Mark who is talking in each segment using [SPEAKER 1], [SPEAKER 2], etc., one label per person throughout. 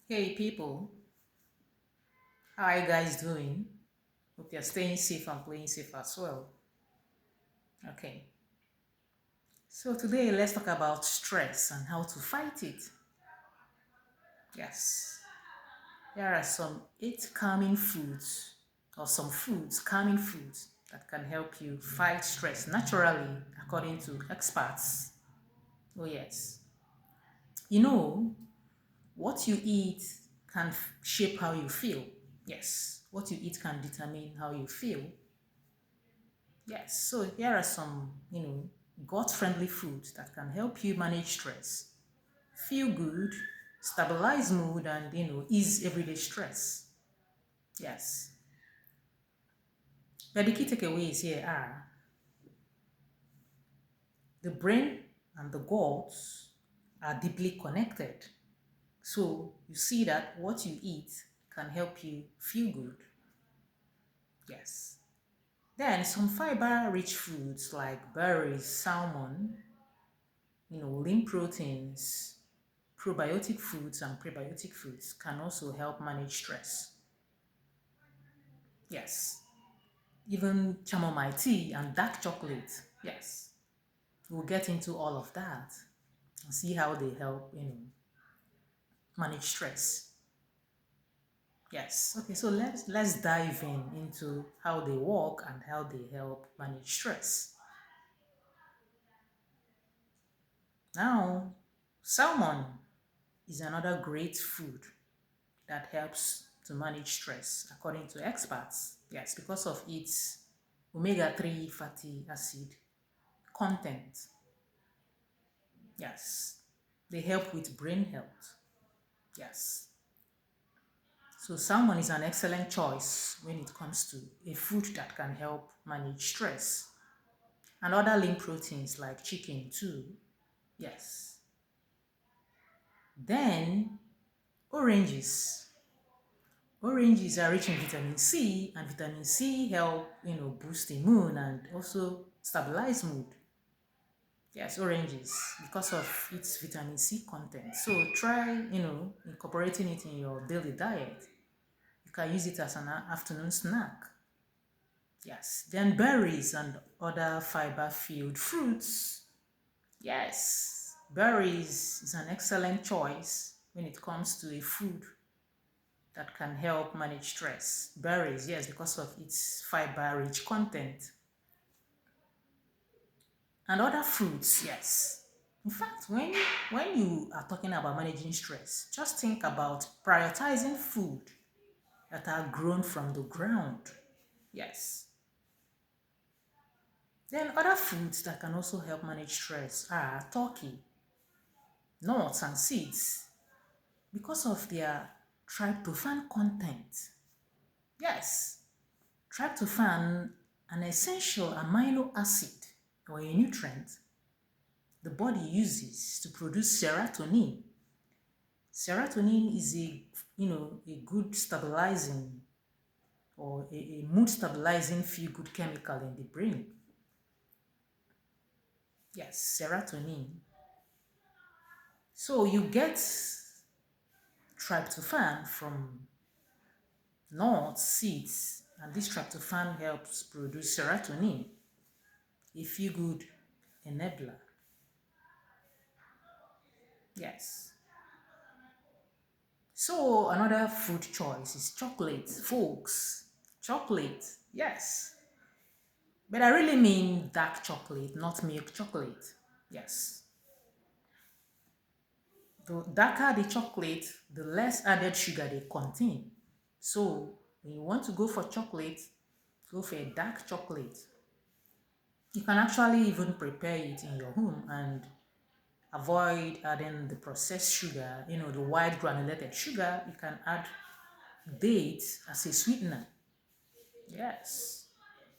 [SPEAKER 1] Hey people, how are you guys doing? Hope you're staying safe and playing safe as well. Okay, so today let's talk about stress and how to fight it. Yes, there are some eight calming foods or some foods, calming foods that can help you fight stress naturally according to experts. Oh, yes. You know, what you eat can shape how you feel. Yes, what you eat can determine how you feel. Yes, so here are some, gut-friendly foods that can help you manage stress, feel good, stabilize mood, and ease everyday stress. Yes, but the key takeaways here are the brain and the guts are deeply connected. So you see that what you eat can help you feel good. Yes. Then some fiber-rich foods like berries, salmon, lean proteins, probiotic foods and prebiotic foods can also help manage stress. Yes. Even chamomile tea and dark chocolate. Yes. We'll get into all of that and see how they help, manage stress. Yes. Okay, so let's dive into how they work and how they help manage stress. Now, salmon is another great food that helps to manage stress, according to experts. Yes, because of its omega-3 fatty acid content. Yes, they help with brain health. Yes. So salmon is an excellent choice when it comes to a food that can help manage stress. And other lean proteins like chicken too. Yes. Then oranges. Oranges are rich in vitamin C, and vitamin C help, boost immune and also stabilize mood. Yes, oranges because of its vitamin C content. So try, incorporating it in your daily diet. You can use it as an afternoon snack. Yes, then berries and other fiber-filled fruits. Yes, berries is an excellent choice when it comes to a food that can help manage stress. Berries, yes, because of its fiber-rich content. And other fruits, yes. In fact, when you are talking about managing stress, just think about prioritizing food that are grown from the ground. Yes. Then other foods that can also help manage stress are turkey, nuts, and seeds because of their tryptophan content. Yes, tryptophan, an essential amino acid or a nutrient the body uses to produce serotonin. Serotonin is a good stabilizing or a mood stabilizing feel good chemical in the brain. Yes, serotonin. So you get tryptophan from nuts, seeds, and this tryptophan helps produce serotonin, a feel good enabler. Yes. So another food choice is chocolate, folks. Chocolate, yes. But I really mean dark chocolate, not milk chocolate. Yes. The darker the chocolate, the less added sugar they contain. So when you want to go for chocolate, go for a dark chocolate. You can actually even prepare it in your home and avoid adding the processed sugar, the white granulated sugar. You can add dates as a sweetener. Yes.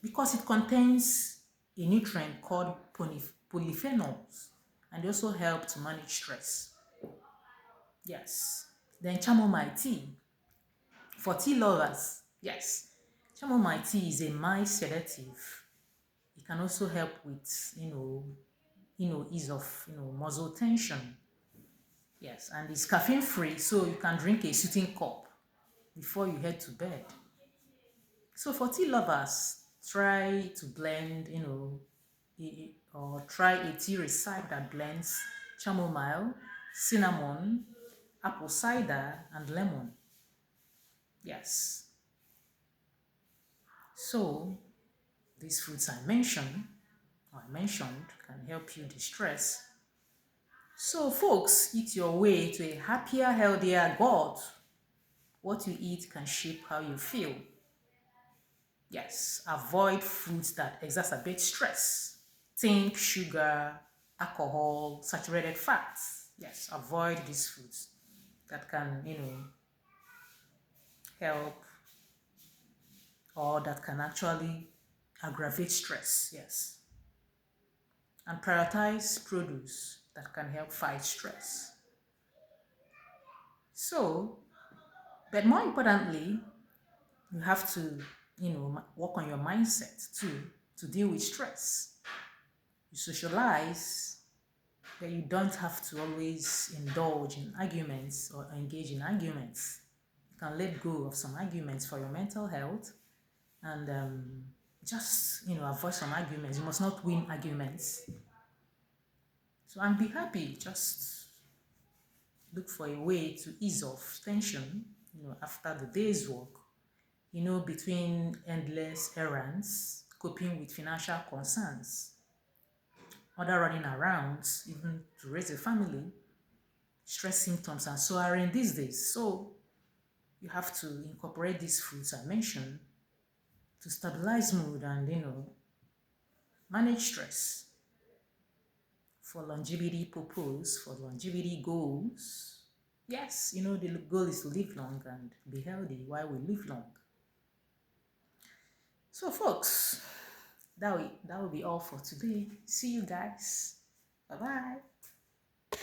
[SPEAKER 1] Because it contains a nutrient called polyphenols and they also help to manage stress. Yes. Then chamomile tea. For tea lovers, yes. Chamomile tea is a mild sedative. It can also help with, ease of, muscle tension. Yes, and it's caffeine free, so you can drink a sitting cup before you head to bed. So for tea lovers, try to blend, or try a tea recipe that blends chamomile, cinnamon, apple cider, and lemon. Yes. So these fruits I mentioned can help you distress. So folks, eat your way to a happier, healthier God. What you eat can shape how you feel. Yes, avoid foods that exacerbate stress. Think sugar, alcohol, saturated fats. Yes, avoid these foods that can, help or that can actually aggravate stress. Yes. And prioritize produce that can help fight stress. So, but more importantly, you have to, work on your mindset too to deal with stress. You socialize, that you don't have to always indulge in arguments or engage in arguments. You can let go of some arguments for your mental health and just avoid some arguments. You must not win arguments. So and be happy. Just look for a way to ease off tension. After the day's work. Between endless errands, coping with financial concerns, other running arounds, even to raise a family. Stress symptoms are soaring these days. So you have to incorporate these foods I mentioned to stabilize mood and manage stress for longevity purpose, for longevity goals. Yes, the goal is to live long and be healthy while we live long. So folks, that will be all for today. See you guys. Bye bye.